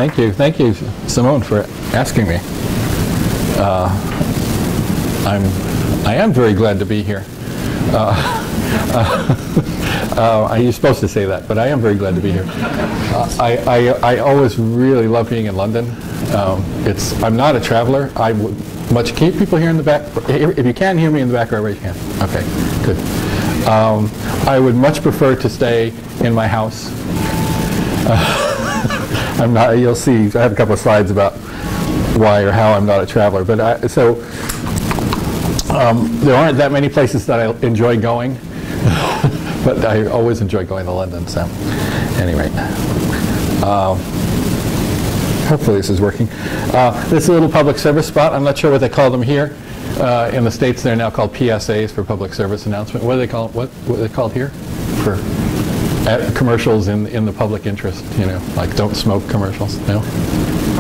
thank you. Thank you, Simone, for asking me. I am very glad to be here. You're supposed to say that, but I am very glad to be here. I always really love being in London. I'm not a traveler. I would much. Can people hear in the back? If you can hear me in the back row, raise your hand. Okay, good. I would much prefer to stay in my house. I'm not. You'll see. I have a couple of slides about why or how I'm not a traveler. But there aren't that many places that I enjoy going. But I always enjoy going to London. So anyway, hopefully this is working. This is a little public service spot. I'm not sure what they call them here. In the States, they're now called PSAs, for public service announcement. What do they call it? What are they called here? For commercials in the public interest, you know, like don't smoke commercials. No?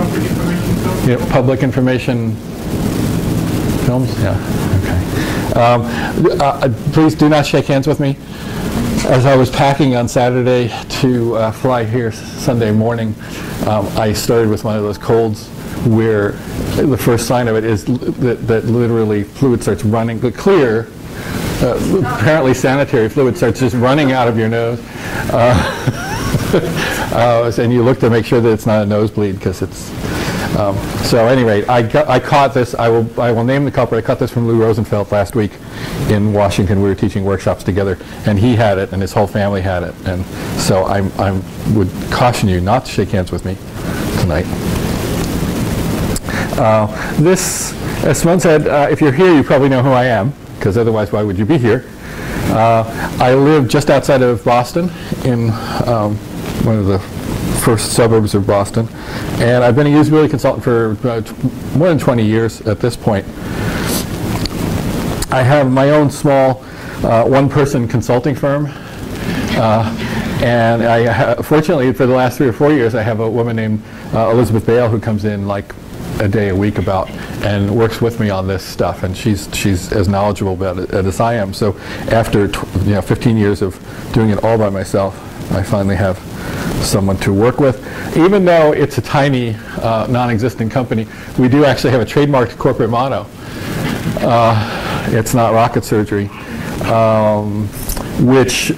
Public information films? Yeah, public information films? Yeah, okay. Please do not shake hands with me. As I was packing on Saturday to fly here Sunday morning, I started with one of those colds where the first sign of it is that literally fluid starts running, but clear, apparently sanitary fluid starts just running out of your nose. And you look to make sure that it's not a nosebleed, because it's... so anyway, I caught this. I will name the culprit. I caught this from Lou Rosenfeld last week in Washington. We were teaching workshops together, and he had it, and his whole family had it. And so I would caution you not to shake hands with me tonight. This, as Simone said, if you're here, you probably know who I am, because otherwise, why would you be here? I live just outside of Boston, in one of the first suburbs of Boston, and I've been a usability consultant for more than 20 years at this point. I have my own small one-person consulting firm, and fortunately for the last 3 or 4 years, I have a woman named Elizabeth Bale who comes in like a day a week and works with me on this stuff, and she's as knowledgeable about it as I am. So after 15 years of doing it all by myself, I finally have someone to work with. Even though it's a tiny, non-existent company, we do actually have a trademarked corporate motto. It's not rocket surgery, which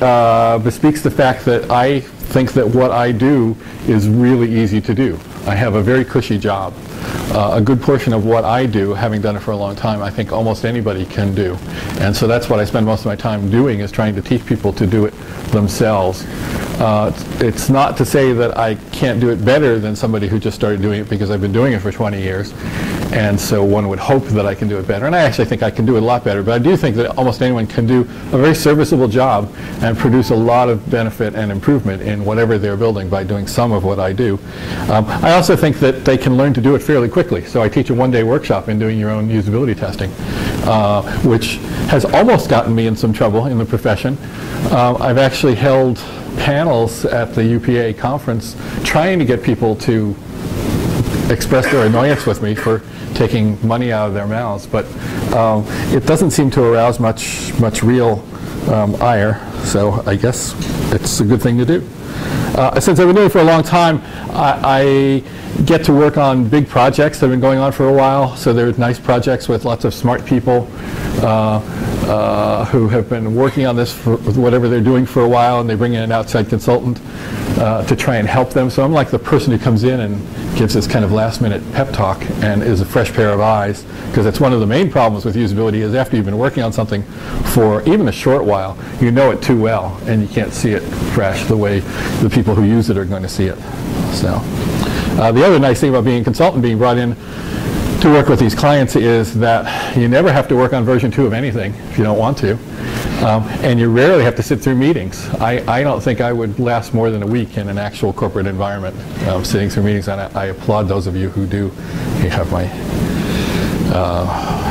bespeaks the fact that I think that what I do is really easy to do. I have a very cushy job. A good portion of what I do, having done it for a long time, I think almost anybody can do. And so that's what I spend most of my time doing, is trying to teach people to do it themselves. It's not to say that I can't do it better than somebody who just started doing it, because I've been doing it for 20 years. And so one would hope that I can do it better. And I actually think I can do it a lot better. But I do think that almost anyone can do a very serviceable job and produce a lot of benefit and improvement in whatever they're building by doing some of what I do. I also think that they can learn to do it fairly quickly. So I teach a one-day workshop in doing your own usability testing, which has almost gotten me in some trouble in the profession. I've actually held panels at the UPA conference trying to get people to express their annoyance with me for taking money out of their mouths, but it doesn't seem to arouse much real ire, so I guess it's a good thing to do. Since I've been doing it for a long time, I get to work on big projects that have been going on for a while, so they're nice projects with lots of smart people who have been working on this for whatever they're doing for a while, and they bring in an outside consultant to try and help them. So I'm like the person who comes in and gives this kind of last-minute pep talk and is a fresh pair of eyes, because that's one of the main problems with usability, is after you've been working on something for even a short while, you know it too well, and you can't see it fresh the way the people who use it are going to see it. So the other nice thing about being a consultant, being brought in to work with these clients, is that you never have to work on version 2 of anything if you don't want to. And you rarely have to sit through meetings. I don't think I would last more than a week in an actual corporate environment sitting through meetings, and I applaud those of you who do. You have my...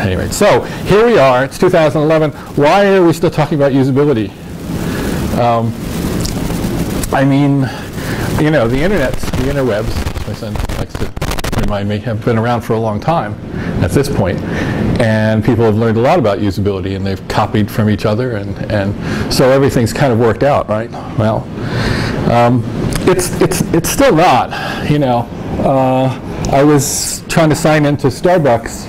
anyway, so here we are. It's 2011. Why are we still talking about usability? I mean, you know, the interwebs, my son likes to remind me, have been around for a long time at this point, and people have learned a lot about usability, and they've copied from each other, and so everything's kind of worked out, right? Well, it's still not, you know. I was trying to sign into Starbucks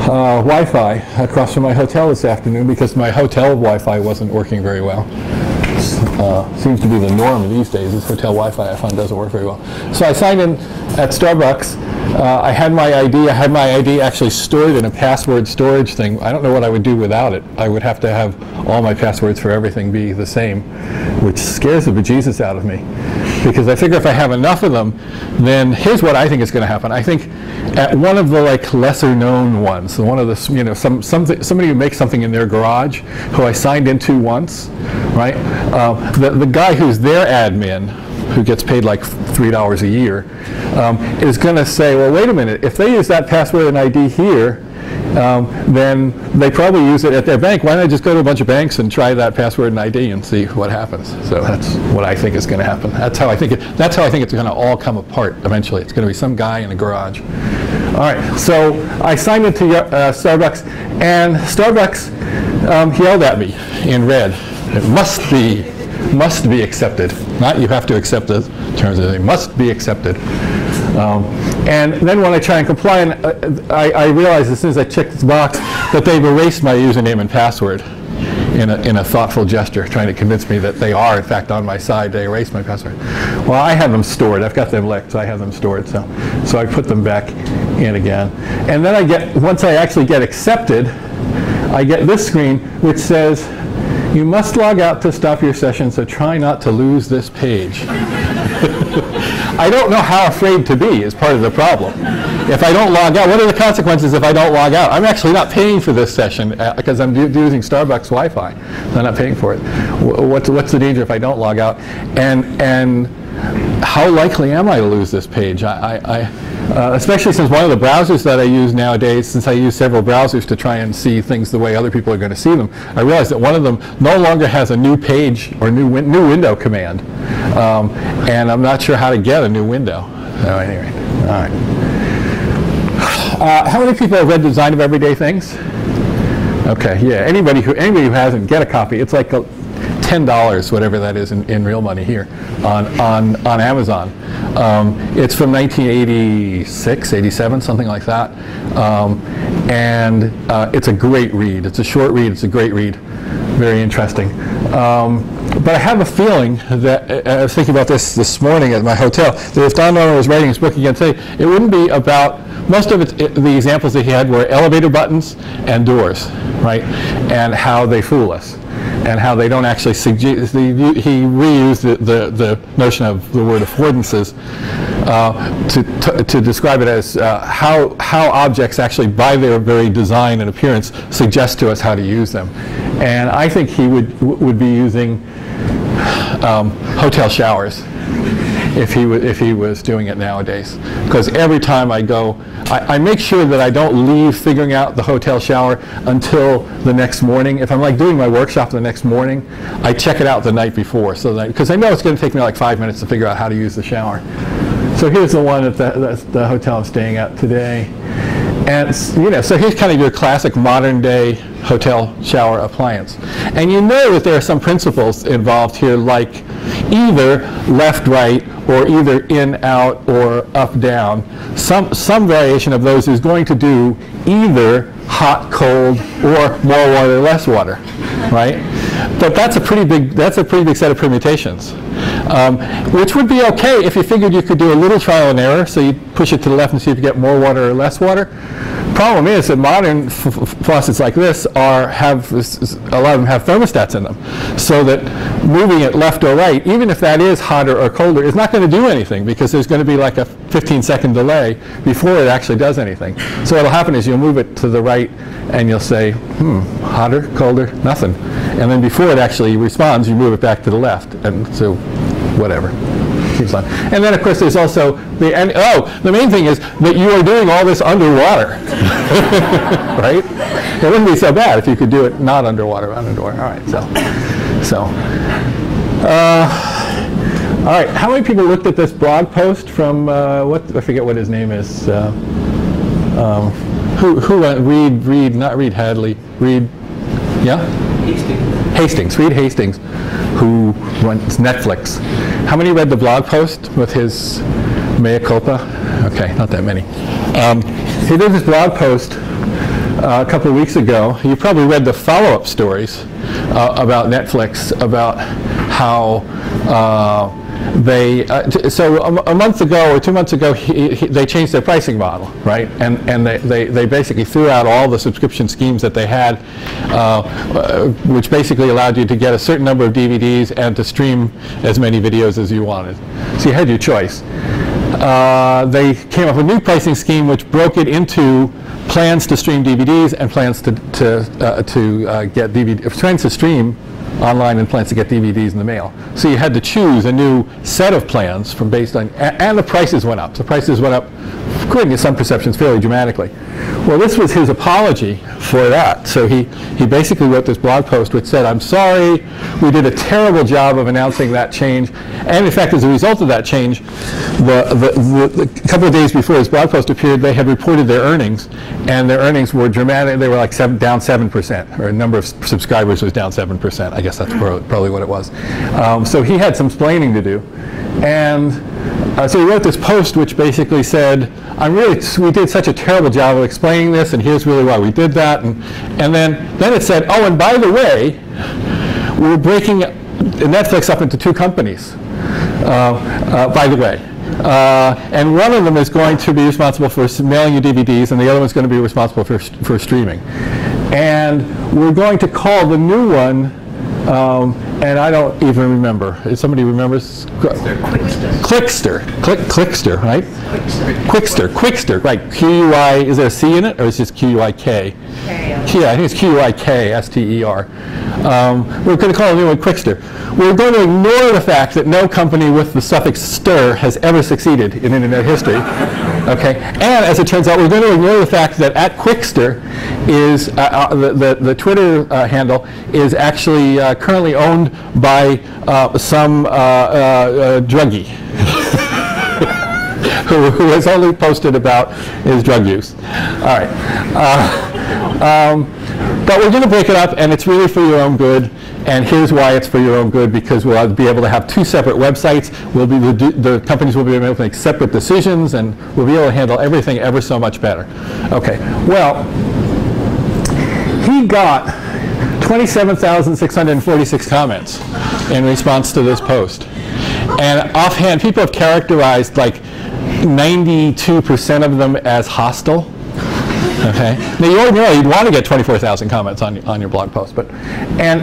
Wi-Fi across from my hotel this afternoon because my hotel Wi-Fi wasn't working very well. Seems to be the norm these days. This hotel Wi-Fi I find doesn't work very well. So I signed in at Starbucks. I had my ID. I had my ID actually stored in a password storage thing. I don't know what I would do without it. I would have to have all my passwords for everything be the same, which scares the bejesus out of me. Because I figure if I have enough of them, then here's what I think is going to happen. I think at one of the lesser known ones, one of the somebody who makes something in their garage, who I signed into once, right? The guy who's their admin, who gets paid like $3 a year, is going to say, well, wait a minute, if they use that password and ID here, then they probably use it at their bank. Why not just go to a bunch of banks and try that password and ID and see what happens? So that's what I think is going to happen. That's how I think it's going to all come apart eventually. It's going to be some guy in a garage. All right, so I signed into Starbucks, and Starbucks yelled at me in red. It must be accepted. Not you have to accept the terms. It must be accepted. And then when I try and comply, I realize as soon as I check this box that they've erased my username and password in a thoughtful gesture, trying to convince me that they are in fact on my side. They erased my password. Well, I have them stored. I've got them licked, so I have them stored. So I put them back in again. And then once I actually get accepted, I get this screen which says, "You must log out to stop your session, so try not to lose this page." I don't know how afraid to be is part of the problem. If I don't log out, what are the consequences if I don't log out? I'm actually not paying for this session because I'm using Starbucks Wi-Fi. I'm not paying for it. What's the danger if I don't log out? And how likely am I to lose this page? Especially since one of the browsers that I use nowadays, since I use several browsers to try and see things the way other people are going to see them, I realized that one of them no longer has a new page or new window command. And I'm not sure how to get a new window. So anyway, all right. How many people have read Design of Everyday Things? Okay, yeah. Anybody who hasn't, get a copy. It's like $10, whatever that is in real money here, on Amazon. It's from 1986, 87, something like that. And it's a great read. It's a short read. It's a great read. Very interesting. But I have a feeling that, I was thinking about this morning at my hotel, that if Don Norman was writing his book again today, it wouldn't be about, most of the examples that he had were elevator buttons and doors, right? And how they fool us. And how they don't actually suggest, he reused the notion of the word affordances to describe it as how objects actually, by their very design and appearance, suggest to us how to use them. And I think he would be using hotel showers if he was doing it nowadays. Because every time I go, I make sure that I don't leave figuring out the hotel shower until the next morning. If I'm doing my workshop the next morning, I check it out the night before, because I know it's going to take me like 5 minutes to figure out how to use the shower. So here's the one at the hotel I'm staying at today. And so here's kind of your classic modern day hotel shower appliance. And you know that there are some principles involved here, like either left, right, or either in, out, or up, down. Some variation of those is going to do either hot, cold, or more water, less water, right? But that's a pretty big set of permutations, which would be okay if you figured you could do a little trial and error. So you push it to the left and see if you get more water or less water. Problem is that modern faucets like this a lot of them have thermostats in them, so that moving it left or right, even if that is hotter or colder, is not going to do anything, because there's going to be like a 15-second delay before it actually does anything. So what'll happen is you'll move it to the right and you'll say, hotter, colder, nothing. And then before it actually responds, you move it back to the left, and so whatever. Keeps on. And then of course there's also the main thing is that you are doing all this underwater. Right? It wouldn't be so bad if you could do it not underwater, underwater. All right, all right, how many people looked at this blog post from I forget what his name is. Not Reed Hadley, Reed, yeah? Reed Hastings, who runs Netflix. How many read the blog post with his mea culpa Okay, not that many. He did this blog post a couple of weeks ago. You probably read the follow-up stories about Netflix, about how so a month ago or 2 months ago, they changed their pricing model, right? And they basically threw out all the subscription schemes that they had, which basically allowed you to get a certain number of DVDs and to stream as many videos as you wanted. So you had your choice. They came up with a new pricing scheme which broke it into plans to stream DVDs and plans to get plans to stream online and plans to get DVDs in the mail. So you had to choose a new set of plans from based on, and the prices went up. The prices went up, according to some perceptions, fairly dramatically. Well, this was his apology for that. So he basically wrote this blog post which said, "I'm sorry, we did a terrible job of announcing that change." And in fact, as a result of that change, the couple of days before his blog post appeared, they had reported their earnings, and their earnings were dramatic. They were like down 7%, or a number of subscribers was down 7%. I guess that's probably what it was. So he had some explaining to do. And so he wrote this post which basically said, we did such a terrible job of explaining this, and here's really why we did that. And then it said, oh, and by the way, we're breaking Netflix up into two companies, by the way. And one of them is going to be responsible for mailing you DVDs, and the other one's going to be responsible for streaming. And we're going to call the new one, and I don't even remember. If somebody remembers? Quickster. Quickster, right? Quickster, right. Q-U-I, is there a C in it, or is it just Q-U-I-K? Yeah, I think it's Q-U-I-K-S-T-E-R. We're going to call the new one Quickster. We're going to ignore the fact that no company with the suffix "ster" has ever succeeded in internet history. Okay, and as it turns out, we're going to ignore the fact that at Quickster is the Twitter handle is actually currently owned by some druggie who has only posted about his drug use. All right. But we're going to break it up, and it's really for your own good. And here's why it's for your own good: because we'll be able to have two separate websites. The companies will be able to make separate decisions, and we'll be able to handle everything ever so much better. Okay. Well, he got 27,646 comments in response to this post. And offhand, people have characterized like 92% of them as hostile. Okay. Now, you ordinarily you'd want to get 24,000 comments on your blog post, and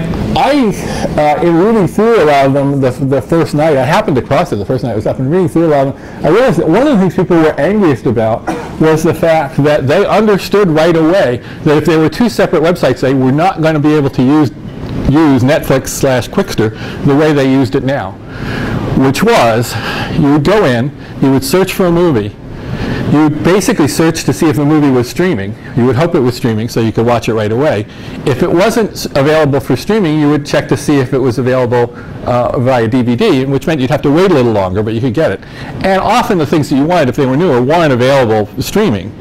in reading through a lot of them the first night, I happened to cross it the first night I was up, and reading through a lot of them, I realized that one of the things people were angriest about was the fact that they understood right away that if there were two separate websites, they were not going to be able to use Netflix/Quickster the way they used it now, which was you would go in, you would search for a movie. You would basically search to see if the movie was streaming. You would hope it was streaming so you could watch it right away. If it wasn't available for streaming, you would check to see if it was available via DVD, which meant you'd have to wait a little longer, but you could get it. And often the things that you wanted, if they were newer, weren't available streaming.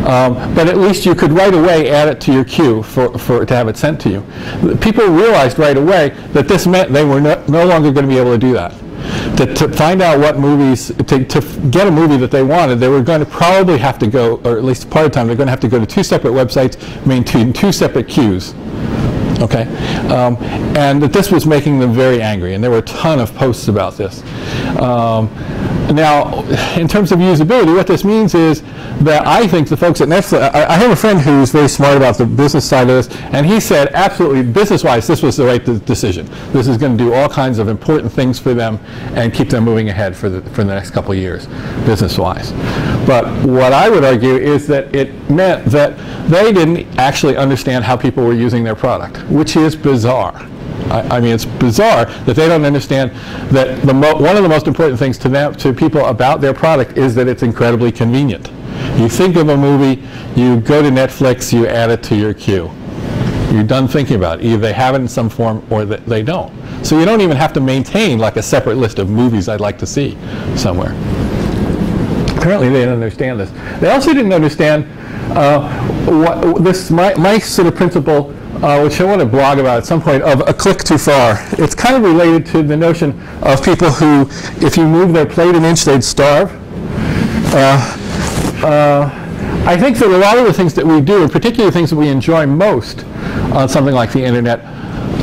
But at least you could right away add it to your queue to have it sent to you. People realized right away that this meant they were no longer going to be able to do that. To find out what movies, to get a movie that they wanted, they were going to probably have to go, or at least part of the time, they're going to have to go to two separate websites, maintain two separate queues. Okay, and that this was making them very angry, and there were a ton of posts about this. Now, in terms of usability, what this means is that I think the folks at Netflix, I have a friend who's very smart about the business side of this, and he said absolutely, business-wise, this was the right decision. This is going to do all kinds of important things for them and keep them moving ahead for the next couple of years, business-wise. But what I would argue is that it meant that they didn't actually understand how people were using their product, which is bizarre. I mean, it's bizarre that they don't understand that one of the most important things to people about their product is that it's incredibly convenient. You think of a movie, you go to Netflix, you add it to your queue. You're done thinking about it. Either they have it in some form or they don't. So you don't even have to maintain like a separate list of movies I'd like to see somewhere. Apparently they didn't understand this. They also didn't understand my sort of principle, which I want to blog about at some point, of a click too far. It's kind of related to the notion of people who, if you move their plate an inch, they'd starve. I think that a lot of the things that we do, and particularly the things that we enjoy most on something like the internet,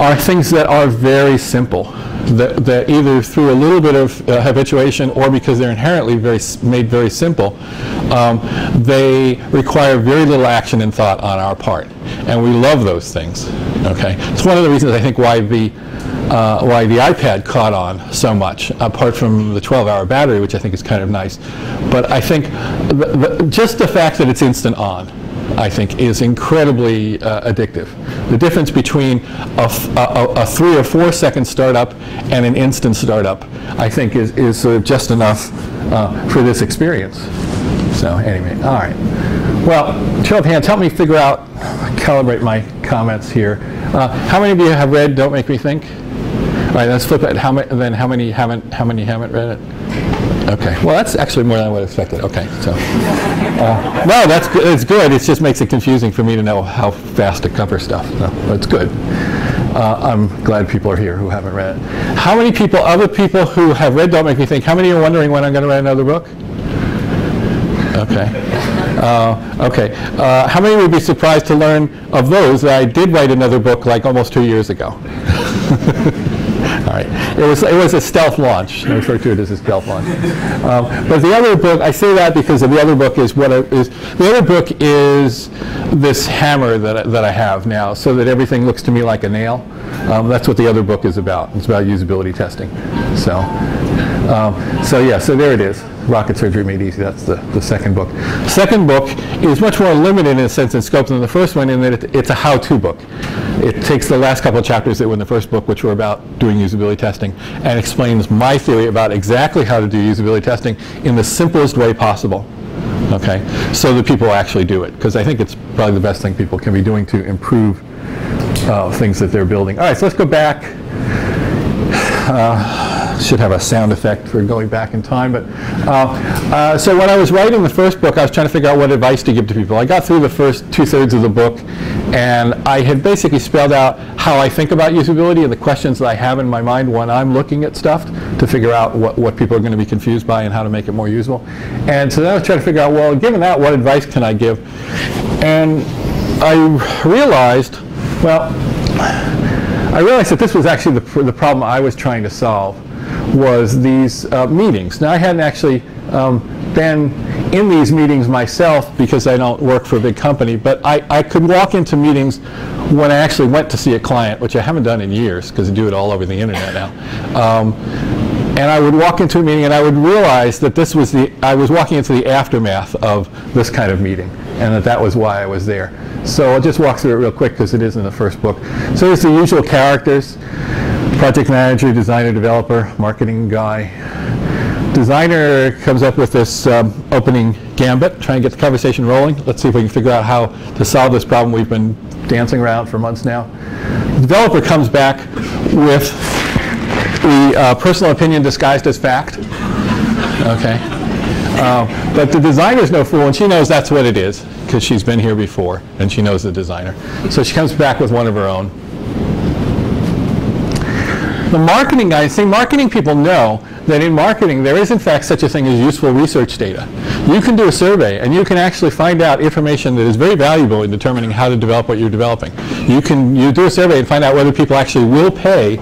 are things that are very simple. That either through a little bit of habituation or because they're inherently made very simple, they require very little action and thought on our part. And we love those things. Okay? It's one of the reasons I think why the iPad caught on so much, apart from the 12-hour battery, which I think is kind of nice. But I think just the fact that it's instant on, I think, is incredibly addictive. The difference between a 3 or 4 second startup and an instant startup, I think, is sort of just enough for this experience. So anyway, all right. Well, show of hands, help me figure out, calibrate my comments here. How many of you have read Don't Make Me Think? All right, let's flip it. How many haven't read it? Okay. Well, that's actually more than I would have expected. Okay. So, no, that's good. It's good. It just makes it confusing for me to know how fast to cover stuff. So, it's good. I'm glad people are here who haven't read it. How many people, other people who have read Don't Make Me Think, how many are wondering when I'm going to write another book? Okay. Okay. How many would be surprised to learn of those that I did write another book like almost 2 years ago? All right. It was a stealth launch. I refer to it as a stealth launch. But the other book, I say that because the other book is the other book is this hammer that I have now, so that everything looks to me like a nail. That's what the other book is about. It's about usability testing. So there it is. Rocket Surgery Made Easy. That's the second book. The second book is much more limited in a sense and scope than the first one, in that it's a how-to book. It takes the last couple of chapters that were in the first book, which were about doing usability testing, and explains my theory about exactly how to do usability testing in the simplest way possible. Okay, so that people actually do it, because I think it's probably the best thing people can be doing to improve things that they're building. All right, so let's go back. Should have a sound effect for going back in time. But so when I was writing the first book, I was trying to figure out what advice to give to people. I got through the first 2/3 of the book, and I had basically spelled out how I think about usability and the questions that I have in my mind when I'm looking at stuff to figure out what people are going to be confused by and how to make it more usable. And so then I was trying to figure out, well, given that, what advice can I give? And I realized that this was actually the problem I was trying to solve, was these meetings. Now, I hadn't actually been in these meetings myself because I don't work for a big company, but I could walk into meetings when I actually went to see a client, which I haven't done in years because I do it all over the internet now. And I would walk into a meeting and I would realize that I was walking into the aftermath of this kind of meeting, and that was why I was there. So I'll just walk through it real quick because it is in the first book. So there's the usual characters: project manager, designer, developer, marketing guy. Designer comes up with this opening gambit, try and get the conversation rolling. Let's see if we can figure out how to solve this problem we've been dancing around for months now. The developer comes back with the personal opinion disguised as fact. Okay. But the designer's no fool, and she knows that's what it is, because she's been here before, and she knows the designer. So she comes back with one of her own. The marketing guy, marketing people know that in marketing there is in fact such a thing as useful research data. You can do a survey and you can actually find out information that is very valuable in determining how to develop what you're developing. You do a survey and find out whether people actually will pay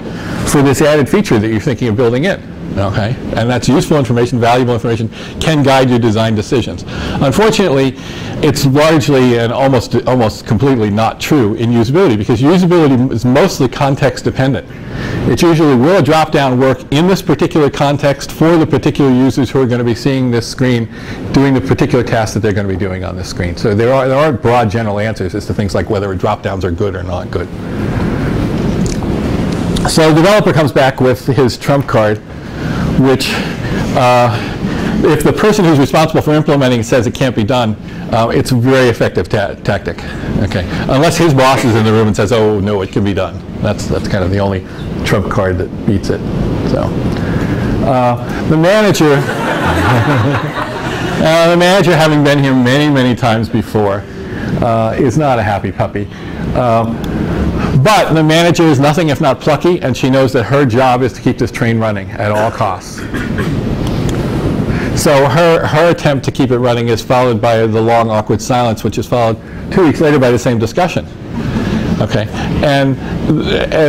for this added feature that you're thinking of building in. Okay, and that's useful information, valuable information, can guide your design decisions. Unfortunately, it's largely and almost completely not true in usability, because usability is mostly context dependent. It usually will drop down work in this particular context for the particular users who are going to be seeing this screen, doing the particular task that they're going to be doing on this screen. So there aren't broad general answers as to things like whether drop downs are good or not good. So the developer comes back with his trump card, which if the person who's responsible for implementing says it can't be done, it's a very effective tactic. Okay, unless his boss is in the room and says, "Oh no, it can be done." That's kind of the only trump card that beats it. So the manager, having been here many times before, is not a happy puppy. But the manager is nothing if not plucky, and she knows that her job is to keep this train running at all costs. So her attempt to keep it running is followed by the long awkward silence, which is followed 2 weeks later by the same discussion. Okay, and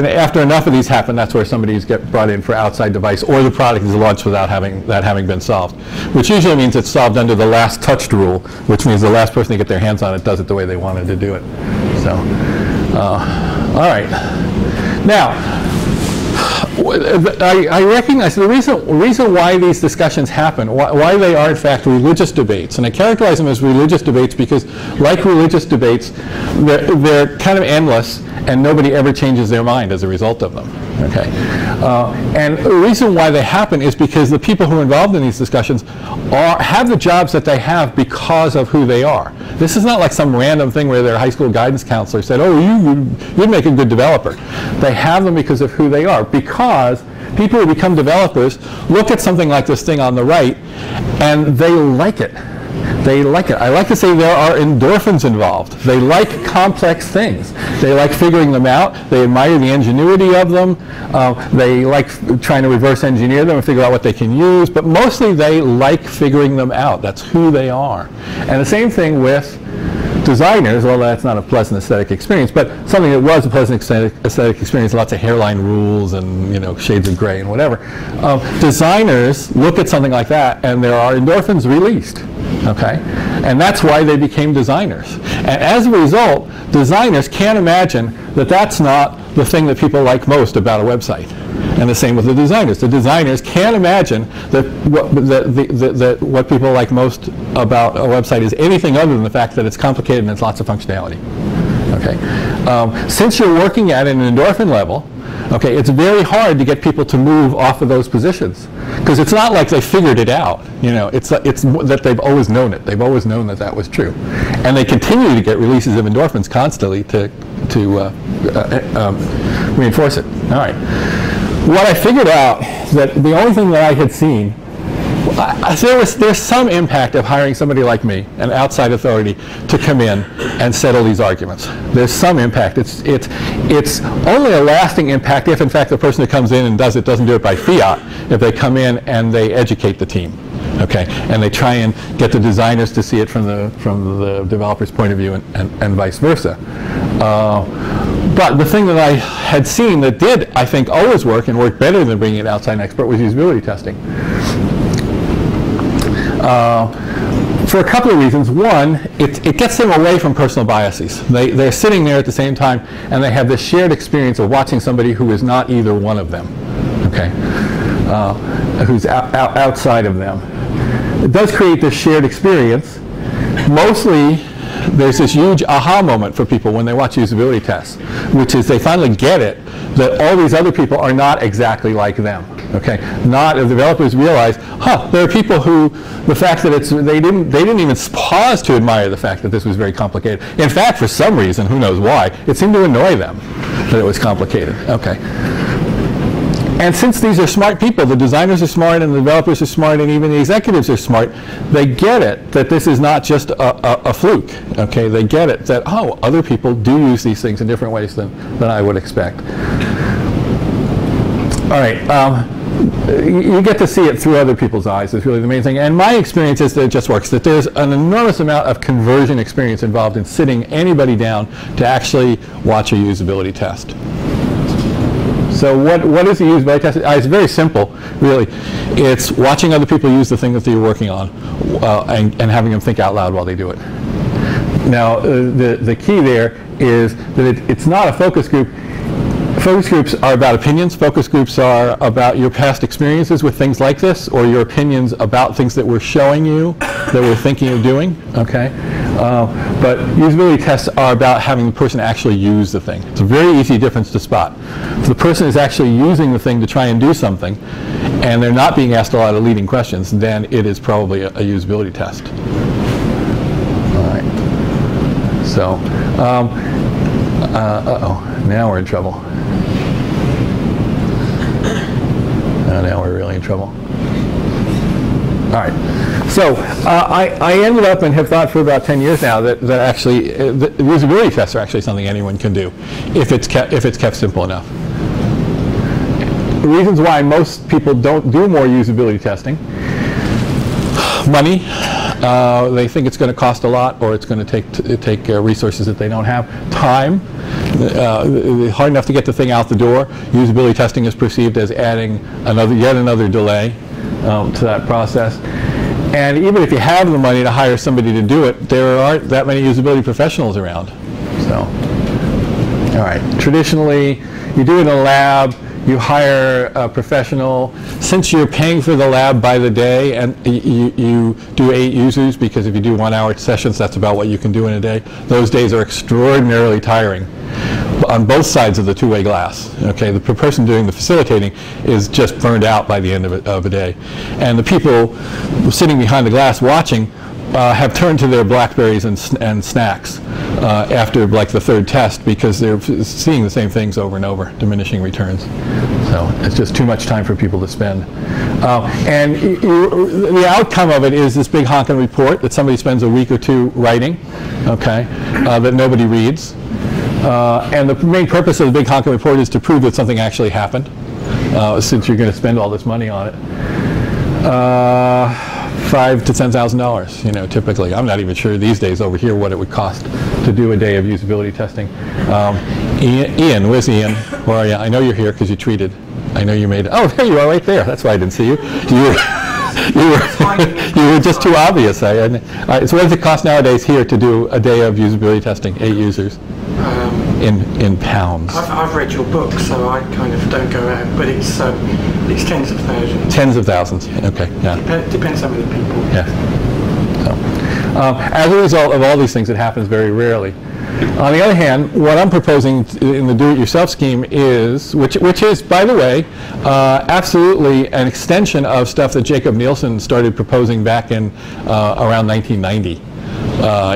after enough of these happen, that's where somebody's get brought in for outside device, or the product is launched without having been solved, which usually means it's solved under the last touched rule, which means the last person to get their hands on it does it the way they wanted to do it. So, all right. Now, I recognize the reason why these discussions happen, why they are in fact religious debates, and I characterize them as religious debates because, like religious debates, they're kind of endless, and nobody ever changes their mind as a result of them. Okay, and the reason why they happen is because the people who are involved in these discussions have the jobs that they have because of who they are. This is not like some random thing where their high school guidance counselor said, "Oh, you'd make a good developer." They have them because of who they are. Because people who become developers look at something like this thing on the right, and they like it. They like it. I like to say there are endorphins involved. They like complex things. They like figuring them out. They admire the ingenuity of them. They like trying to reverse engineer them and figure out what they can use. But mostly they like figuring them out. That's who they are. And the same thing with designers, although that's not a pleasant aesthetic experience, but something that was a pleasant aesthetic experience, lots of hairline rules and shades of gray and whatever. Designers look at something like that and there are endorphins released. Okay, and that's why they became designers. And as a result, designers can't imagine that that's not the thing that people like most about a website. And the same with the designers. The designers can't imagine that what people like most about a website is anything other than the fact that it's complicated and it's lots of functionality. Okay, since you're working at an endorphin level, okay, it's very hard to get people to move off of those positions because it's not like they figured it out. It's that they've always known it. They've always known that that was true, and they continue to get releases of endorphins constantly to reinforce it. All right. What I figured out that the only thing that I had seen, there's some impact of hiring somebody like me, an outside authority, to come in and settle these arguments. There's some impact. It's only a lasting impact if, in fact, the person who comes in and doesn't do it by fiat. If they come in and they educate the team, okay, and they try and get the designers to see it from the developer's point of view and vice versa. But the thing that I had seen that did, I think, always work and worked better than bringing an outside expert was usability testing. For a couple of reasons. One, it gets them away from personal biases. They're sitting there at the same time, and they have this shared experience of watching somebody who is not either one of them, okay, who's outside of them. It does create this shared experience. Mostly, there's this huge aha moment for people when they watch usability tests, which is they finally get it that all these other people are not exactly like them. Okay, the developers realize, there are people who the fact that they didn't even pause to admire the fact that this was very complicated. In fact, for some reason, who knows why, it seemed to annoy them that it was complicated. Okay. And since these are smart people, the designers are smart and the developers are smart and even the executives are smart, they get it that this is not just a fluke. Okay, they get it that, other people do use these things in different ways than I would expect. All right, you get to see it through other people's eyes is really the main thing. And my experience is that it just works, that there's an enormous amount of conversion experience involved in sitting anybody down to actually watch a usability test. So what is the usability test? It's very simple, really. It's watching other people use the thing that you're working on and having them think out loud while they do it. Now, the key there is that it's not a focus group. Focus groups are about opinions. Focus groups are about your past experiences with things like this, or your opinions about things that we're showing you, that we're thinking of doing. Okay, but usability tests are about having the person actually use the thing. It's a very easy difference to spot. If the person is actually using the thing to try and do something, and they're not being asked a lot of leading questions, then it is probably a usability test. All right. So, now we're in trouble. Now we're really in trouble. All right. So I ended up and have thought for about 10 years now that actually the usability tests are actually something anyone can do if it's kept simple enough. Reasons why most people don't do more usability testing. Money, they think it's going to cost a lot, or it's going to take resources that they don't have. Time, hard enough to get the thing out the door. Usability testing is perceived as adding yet another delay to that process. And even if you have the money to hire somebody to do it, there aren't that many usability professionals around. So, all right. Traditionally, you do it in a lab. You hire a professional. Since you're paying for the lab by the day, and you do 8 users, because if you do 1-hour sessions, that's about what you can do in a day. Those days are extraordinarily tiring on both sides of the two-way glass. Okay, the person doing the facilitating is just burned out by the end of a day, and the people sitting behind the glass watching have turned to their Blackberries and snacks after like the 3rd test, because they're seeing the same things over and over, diminishing returns. So it's just too much time for people to spend. And the outcome of it is this big honking report that somebody spends a week or 2 writing, okay, that nobody reads. And the main purpose of the big honking report is to prove that something actually happened, since you're going to spend all this money on it. $5,000 to $10,000, you know, typically. I'm not even sure these days over here what it would cost to do a day of usability testing. Ian, where's Ian? Where are you? I know you're here because you tweeted. I know you made it. Oh, there you are, right there. That's why I didn't see you. You were just too obvious. All right, so what does it cost nowadays here to do a day of usability testing, 8 users? In pounds. I've read your book, so I kind of don't go out, but it's tens of thousands. Tens of thousands. Okay. Yeah. Depends how many people. Yeah. So, as a result of all these things, it happens very rarely. On the other hand, what I'm proposing in the do-it-yourself scheme is, which is, by the way, absolutely an extension of stuff that Jacob Nielsen started proposing back in around 1990.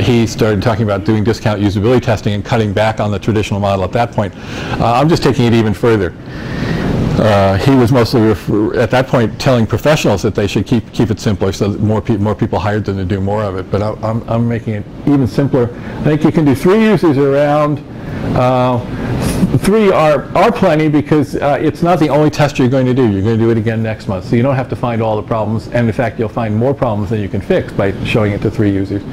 He started talking about doing discount usability testing and cutting back on the traditional model at that point. I'm just taking it even further. He was mostly, at that point, telling professionals that they should keep it simpler, so that more people hired them to do more of it. But I'm making it even simpler. I think you can do 3 users around. 3 are plenty, because it's not the only test you're going to do. You're going to do it again next month. So you don't have to find all the problems. And in fact, you'll find more problems than you can fix by showing it to 3 users.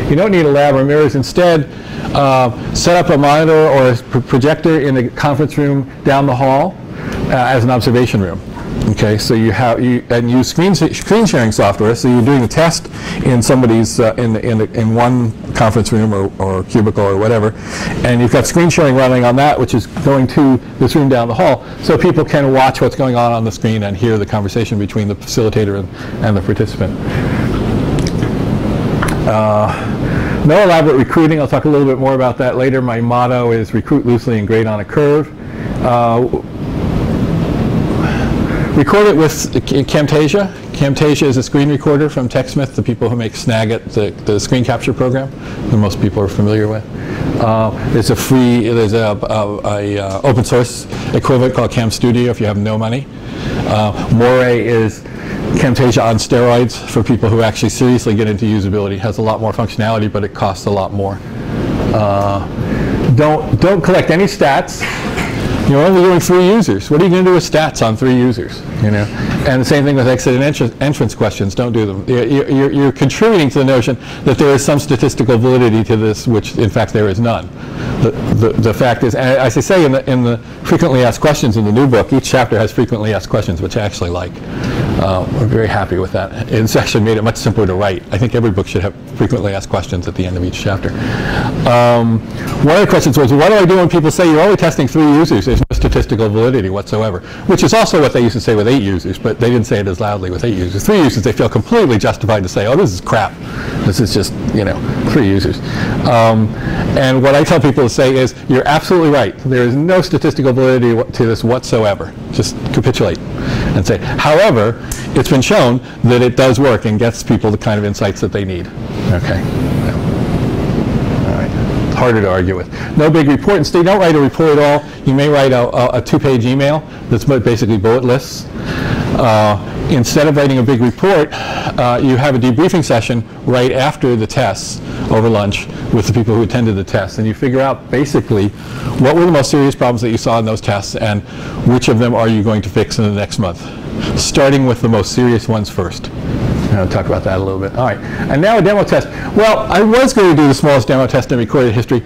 You don't need a lab or mirrors. Instead, set up a monitor or a projector in the conference room down the hall as an observation room. Okay, so and use screen sharing software. So you're doing the test in somebody's in one conference room or cubicle or whatever, and you've got screen sharing running on that, which is going to this room down the hall, so people can watch what's going on the screen and hear the conversation between the facilitator and the participant. No elaborate recruiting. I'll talk a little bit more about that later. My motto is recruit loosely and grade on a curve. Record it with Camtasia. Camtasia is a screen recorder from TechSmith, the people who make Snagit, the screen capture program that most people are familiar with. There's a open source equivalent called Cam Studio if you have no money. Moray is Camtasia on steroids for people who actually seriously get into usability. It has a lot more functionality, but it costs a lot more. Don't collect any stats. You're only doing 3 users. What are you going to do with stats on 3 users? You know, and the same thing with exit and entrance questions. Don't do them. You're contributing to the notion that there is some statistical validity to this, which in fact there is none. The fact is, as I say in the frequently asked questions in the new book, each chapter has frequently asked questions, which I actually like. We're very happy with that. It's actually made it much simpler to write. I think every book should have frequently asked questions at the end of each chapter. One of the questions was, what do I do when people say you're only testing 3 users? There's no statistical validity whatsoever, which is also what they used to say with 8 users, but they didn't say it as loudly with 8 users. 3 users, they feel completely justified to say, oh, this is crap. This is just, 3 users. And what I tell people to say is, you're absolutely right. There is no statistical validity to this whatsoever. Just capitulate and say, however, it's been shown that it does work and gets people the kind of insights that they need. Okay. Harder to argue with. No big report. Instead, don't write a report at all. You may write a 2-page email that's basically bullet lists. Instead of writing a big report, you have a debriefing session right after the tests over lunch with the people who attended the tests, and you figure out basically what were the most serious problems that you saw in those tests and which of them are you going to fix in the next month, starting with the most serious ones first. I'll talk about that a little bit. All right, and now a demo test. Well, I was going to do the smallest demo test in recorded history.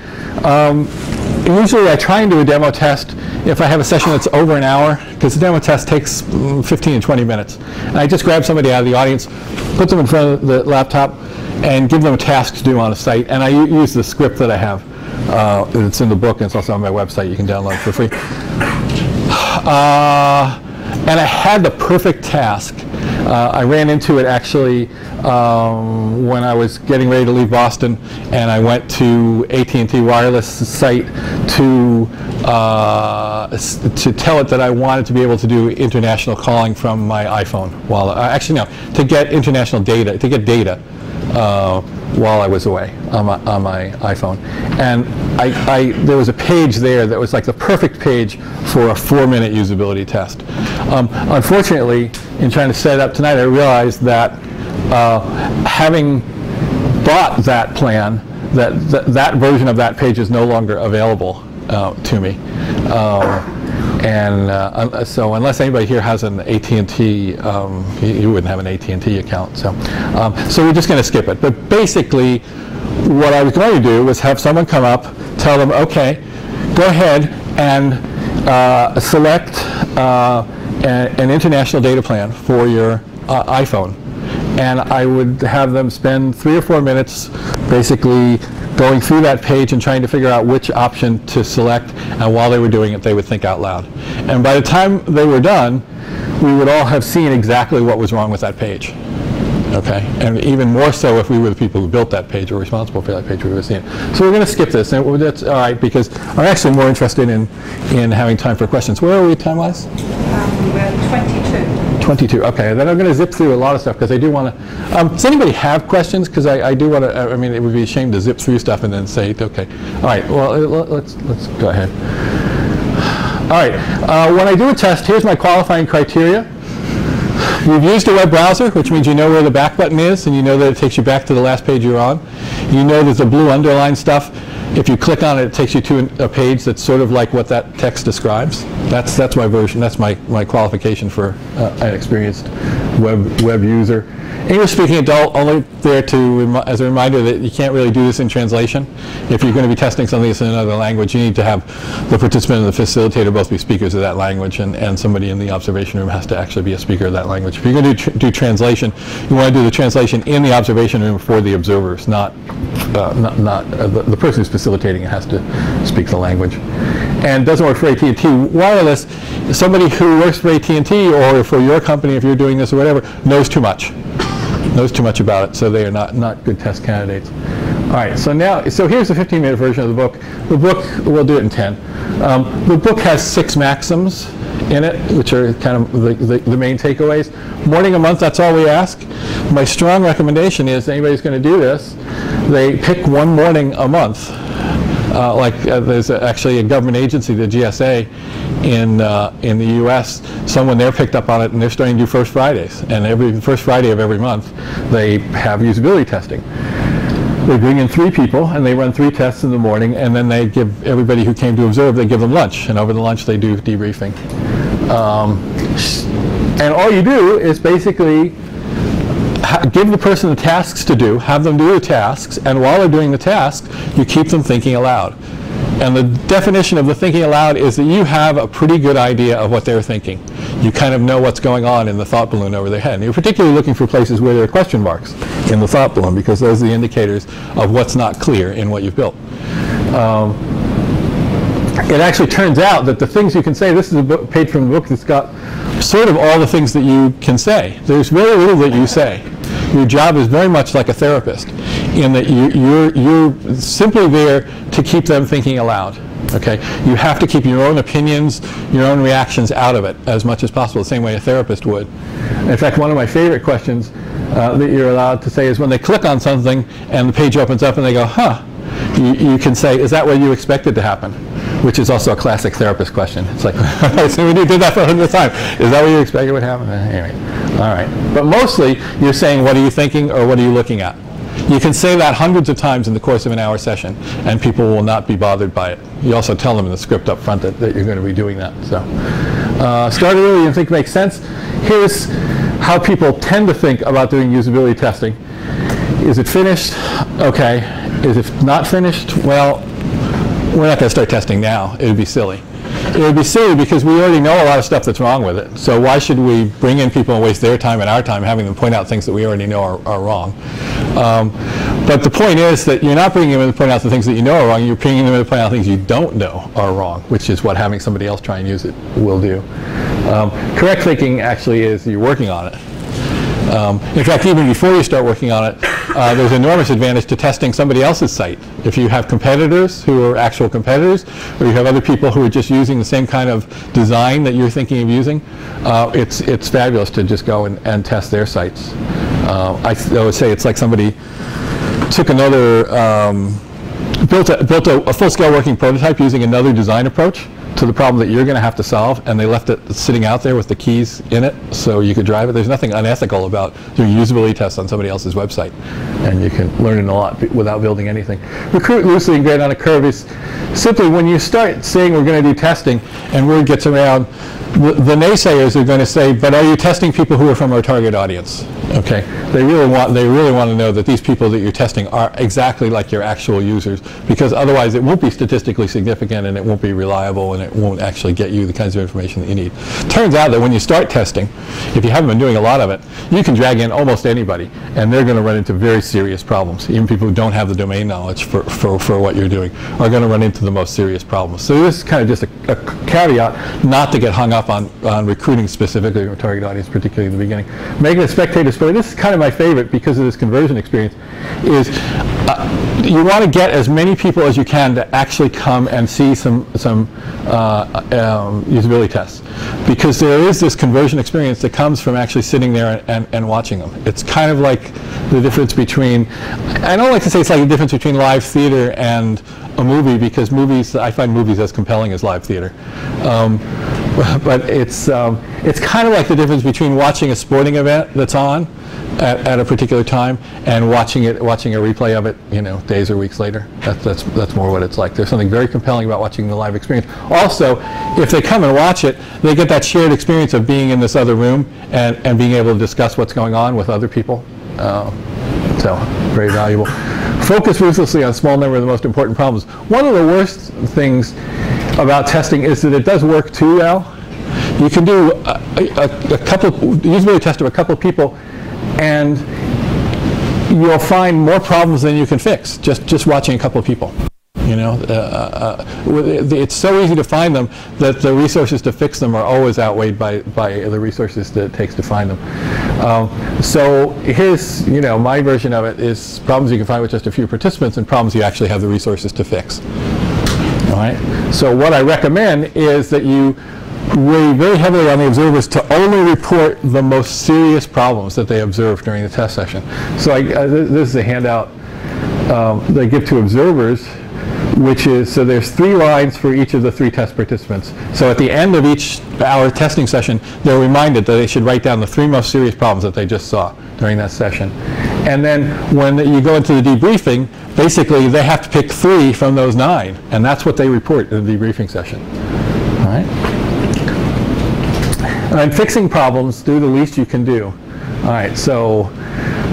Usually I try and do a demo test if I have a session that's over an hour, because the demo test takes 15 to 20 minutes. And I just grab somebody out of the audience, put them in front of the laptop, and give them a task to do on a site. And I use the script that I have. It's in the book, and it's also on my website. You can download it for free. And I had the perfect task. I ran into it actually when I was getting ready to leave Boston, and I went to AT&T Wireless site to tell it that I wanted to be able to do international calling from my iPhone. While actually no, to get international data, to get data while I was away on my iPhone. And there was a page there that was like the perfect page for a 4-minute usability test. Unfortunately, in trying to set it up tonight, I realized that having bought that plan, that version of that page is no longer available to me. So unless anybody here has an AT&T, you wouldn't have an AT&T account. So we're just going to skip it. But basically, what I was going to do was have someone come up, tell them, okay, go ahead and select an international data plan for your iPhone. And I would have them spend 3 or 4 minutes basically going through that page and trying to figure out which option to select, and while they were doing it, they would think out loud. And by the time they were done, we would all have seen exactly what was wrong with that page. Okay, and even more so if we were the people who built that page or responsible for that page, we would have seen it. So we're going to skip this, and that's all right, because I'm actually more interested in having time for questions. Where are we time-wise? We're 22. 22, okay. Then I'm going to zip through a lot of stuff, because I do want to, does anybody have questions? Because I do want to, I mean, it would be a shame to zip through stuff and then say, okay. All right, well, let's go ahead. All right, when I do a test, here's my qualifying criteria. You've used a web browser, which means you know where the back button is, and you know that it takes you back to the last page you're on. You know there's a blue underline stuff. If you click on it, it takes you to a page that's sort of like what that text describes. That's my version. That's my qualification for an experienced web user. English-speaking adult, only there as a reminder that you can't really do this in translation. If you're going to be testing something that's in another language, you need to have the participant and the facilitator both be speakers of that language, and somebody in the observation room has to actually be a speaker of that language. If you're going to do translation, you want to do the translation in the observation room for the observers, not the person who's facilitating it has to speak the language. And doesn't work for AT&T Wireless. Somebody who works for AT&T or for your company, if you're doing this or whatever, knows too much about it, so they are not good test candidates. All right, so here's the 15-minute version of the book. The book, we'll do it in 10. The book has 6 maxims in it, which are kind of the main takeaways. Morning a month, that's all we ask. My strong recommendation is anybody's going to do this, they pick one morning a month. There's actually a government agency, the GSA, in the U.S. Someone there picked up on it, and they're starting to do First Fridays. And every first Friday of every month, they have usability testing. They bring in 3 people, and they run 3 tests in the morning, and then they give everybody who came to observe, they give them lunch, and over the lunch they do debriefing. And all you do is basically give the person the tasks to do, have them do the tasks, and while they're doing the task, you keep them thinking aloud. And the definition of the thinking aloud is that you have a pretty good idea of what they're thinking. You kind of know what's going on in the thought balloon over their head. And you're particularly looking for places where there are question marks in the thought balloon, because those are the indicators of what's not clear in what you've built. It actually turns out that the things you can say, this is a page from the book that's got sort of all the things that you can say. There's very little that you say. Your job is very much like a therapist, in that you're simply there to keep them thinking aloud. Okay? You have to keep your own opinions, your own reactions out of it as much as possible, the same way a therapist would. In fact, one of my favorite questions that you're allowed to say is when they click on something and the page opens up and they go, huh, you can say, is that what you expected to happen? Which is also a classic therapist question. It's like, so when you did that for 100th time, is that what you expected would happen? Anyway, all right. But mostly, you're saying, what are you thinking or what are you looking at? You can say that hundreds of times in the course of an hour session, and people will not be bothered by it. You also tell them in the script up front that you're going to be doing that. So, start early and think makes sense. Here's how people tend to think about doing usability testing. Is it finished? Okay. Is it not finished? Well, we're not going to start testing now. It would be silly. It would be silly because we already know a lot of stuff that's wrong with it. So why should we bring in people and waste their time and our time having them point out things that we already know are wrong? But the point is that you're not bringing them in to point out the things that you know are wrong. You're bringing them in to point out things you don't know are wrong, which is what having somebody else try and use it will do. Correct thinking actually is you're working on it. In fact, even before you start working on it, there's enormous advantage to testing somebody else's site. If you have competitors who are actual competitors, or you have other people who are just using the same kind of design that you're thinking of using, it's fabulous to just go and test their sites. I would say it's like somebody took another, built a full-scale working prototype using another design approach to the problem that you're going to have to solve, and they left it sitting out there with the keys in it so you could drive it. There's nothing unethical about doing usability tests on somebody else's website, and you can learn a lot without building anything. Recruit loosely and grade on a curve is simply when you start saying we're going to do testing and word gets around, the naysayers are going to say, but are you testing people who are from our target audience? Okay, they really want to know that these people that you're testing are exactly like your actual users, because otherwise it won't be statistically significant and it won't be reliable and it won't actually get you the kinds of information that you need. Turns out that when you start testing, if you haven't been doing a lot of it, you can drag in almost anybody and they're going to run into very serious problems. Even people who don't have the domain knowledge for what you're doing are going to run into the most serious problems. So this is kind of just a caveat not to get hung up on recruiting specifically your target audience, particularly in the beginning. Making a spectator story, this is kind of my favorite because of this conversion experience, is you want to get as many people as you can to actually come and see some usability tests, because there is this conversion experience that comes from actually sitting there and watching them. It's kind of like the difference between, I don't like to say it's like the difference between live theater and a movie, because movies, I find movies as compelling as live theater. But it's kind of like the difference between watching a sporting event that's on at a particular time and watching a replay of it, days or weeks later. That's more what it's like. There's something very compelling about watching the live experience. Also, if they come and watch it, they get that shared experience of being in this other room and being able to discuss what's going on with other people. So very valuable. Focus ruthlessly on a small number of the most important problems. One of the worst things about testing is that it does work too well. You can do a couple usability test of a couple of people, and you'll find more problems than you can fix just watching a couple of people. It's so easy to find them that the resources to fix them are always outweighed by the resources that it takes to find them. So here's, my version of it is problems you can find with just a few participants and problems you actually have the resources to fix. All right. So what I recommend is that you weigh very heavily on the observers to only report the most serious problems that they observe during the test session. So this is a handout they give to observers, which is, so there's 3 lines for each of the 3 test participants. So at the end of each hour testing session, they're reminded that they should write down the 3 most serious problems that they just saw during that session. And then when you go into the debriefing, basically they have to pick 3 from those 9, and that's what they report in the debriefing session. All right? And fixing problems, do the least you can do. All right, so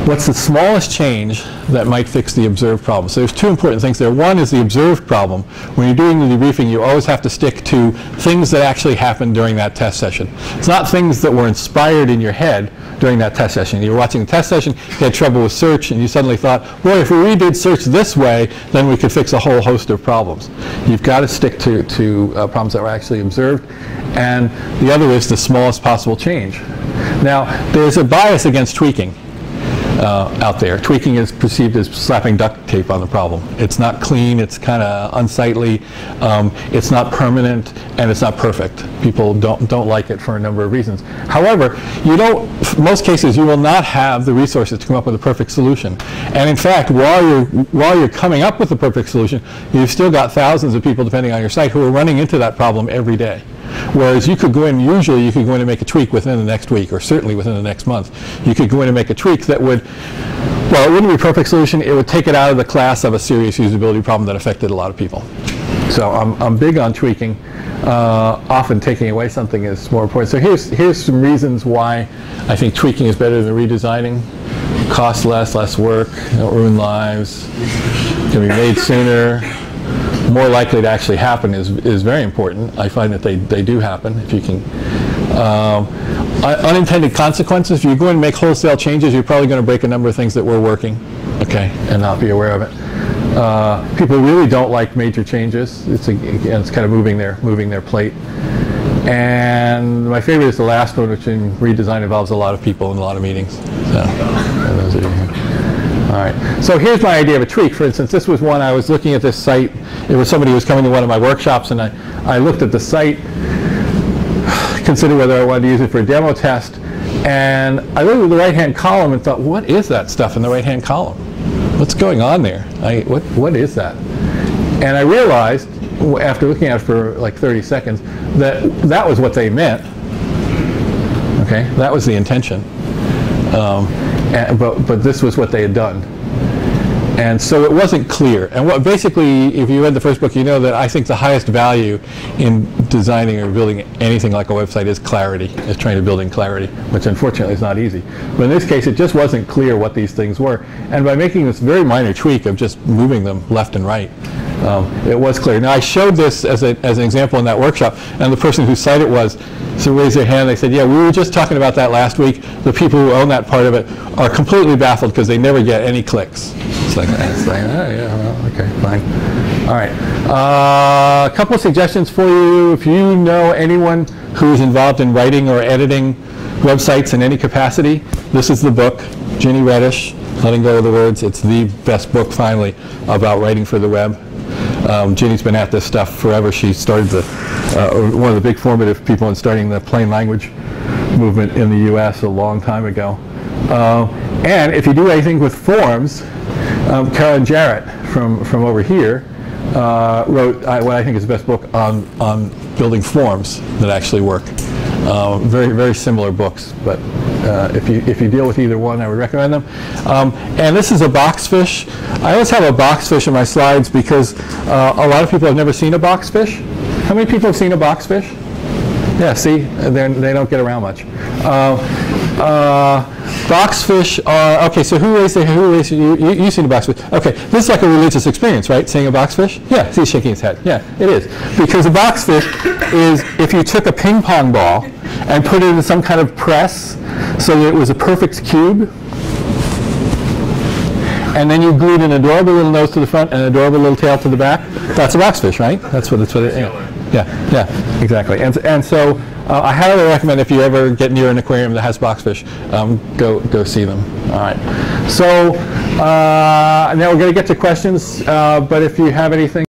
what's the smallest change that might fix the observed problem? So there's 2 important things there. One is the observed problem. When you're doing the debriefing, you always have to stick to things that actually happened during that test session. It's not things that were inspired in your head during that test session. You were watching the test session, you had trouble with search, and you suddenly thought, boy, if we redid search this way, then we could fix a whole host of problems. You've got to stick to problems that were actually observed. And the other is the smallest possible change. Now, there's a bias against tweaking out there. Tweaking is perceived as slapping duct tape on the problem. It's not clean, it's kind of unsightly, it's not permanent, and it's not perfect. People don't like it for a number of reasons. However, in most cases, you will not have the resources to come up with a perfect solution. And in fact, while you're coming up with the perfect solution, you've still got thousands of people, depending on your site, who are running into that problem every day. Whereas you could go in, usually you could go in and make a tweak within the next week, or certainly within the next month. You could go in and make a tweak that would, well, it wouldn't be a perfect solution, it would take it out of the class of a serious usability problem that affected a lot of people. So I'm big on tweaking. Often taking away something is more important. So here's some reasons why I think tweaking is better than redesigning. Cost less work, don't ruin lives, can be made sooner, more likely to actually happen is very important. I find that they do happen if you can. Unintended consequences, if you go and make wholesale changes, you're probably going to break a number of things that were working, okay, and not be aware of it. People really don't like major changes. It's kind of moving their plate. And my favorite is the last one, which in redesign involves a lot of people and a lot of meetings. So, those are here. All right. So here's my idea of a tweak. For instance, this was one I was looking at this site. It was somebody who was coming to one of my workshops, and I looked at the site, considered whether I wanted to use it for a demo test, and I looked at the right-hand column and thought, what is that stuff in the right-hand column? What's going on there? What is that? And I realized, after looking at it for like 30 seconds, that was what they meant. Okay, that was the intention. But this was what they had done. And so it wasn't clear. And what basically, if you read the first book, you know that I think the highest value in designing or building anything like a website is clarity, is trying to build in clarity, which unfortunately is not easy. But in this case, it just wasn't clear what these things were. And by making this very minor tweak of just moving them left and right, it was clear. Now I showed this as an example in that workshop, and the person whose site it was, so raised their hand. They said, yeah, we were just talking about that last week. The people who own that part of it are completely baffled because they never get any clicks. It's like, oh yeah, well, okay, fine. All right. A couple of suggestions for you. If you know anyone who's involved in writing or editing websites in any capacity, this is the book, Ginny Reddish, Letting Go of the Words. It's the best book, finally, about writing for the web. Ginny's been at this stuff forever. She started one of the big formative people in starting the plain language movement in the US a long time ago. And if you do anything with forms, Karen Jarrett from over here wrote what I think is the best book on building forms that actually work. Very, very similar books, but if you deal with either one, I would recommend them. And this is a boxfish. I always have a boxfish in my slides because a lot of people have never seen a boxfish. How many people have seen a boxfish? Yeah, see, they don't get around much. Boxfish are, okay, so you've seen a boxfish. Okay, this is like a religious experience, right? Seeing a boxfish? Yeah, see, he's shaking his head. Yeah, it is. Because a boxfish is if you took a ping pong ball and put it in some kind of press so that it was a perfect cube, and then you glued an adorable little nose to the front and an adorable little tail to the back, that's a boxfish, right? That's what it is. Yeah, exactly. And so I highly recommend if you ever get near an aquarium that has boxfish, go see them. All right. So now we're going to get to questions, but if you have anything